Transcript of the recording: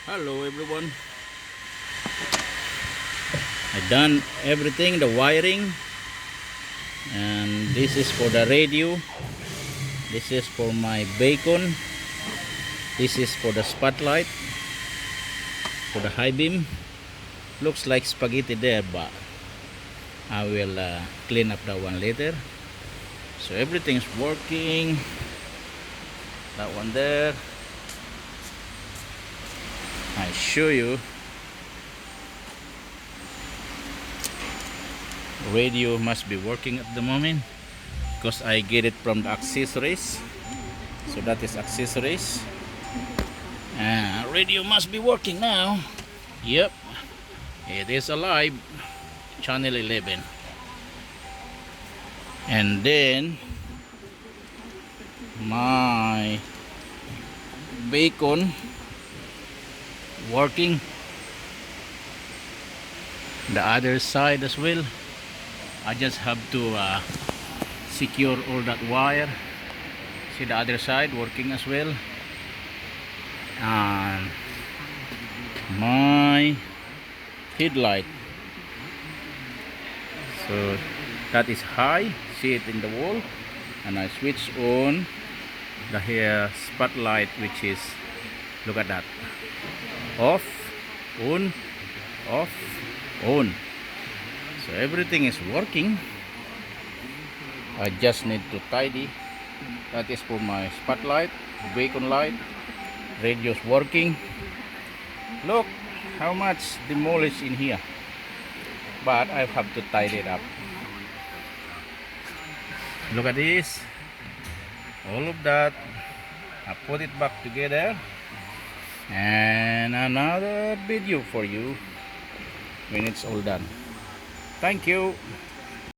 Hello everyone. I done everything, the wiring, and this is for the radio. This is for my bacon. This is for the spotlight, for the high beam. Looks like spaghetti there, but I will clean up that one later. So everything's working. That one there. I show you. Radio must be working at the moment because I get it from the accessories. So that is accessories. Radio must be working now. Yep, it is alive. Channel 11. And then my bacon working, the other side as well. I just have to secure all that wire. See the other side working as well. And my headlight, so that is high, see it in the wall, and I switch on the here spotlight, which is, look at that, off, on, off, on. So everything is working. I just need to tidy. That is for my spotlight, bacon light. Radio's working. Look how much demolished in here, but I have to tidy it up. Look at this, all of that. I put it back together, and another video for you when it's all done. Thank you.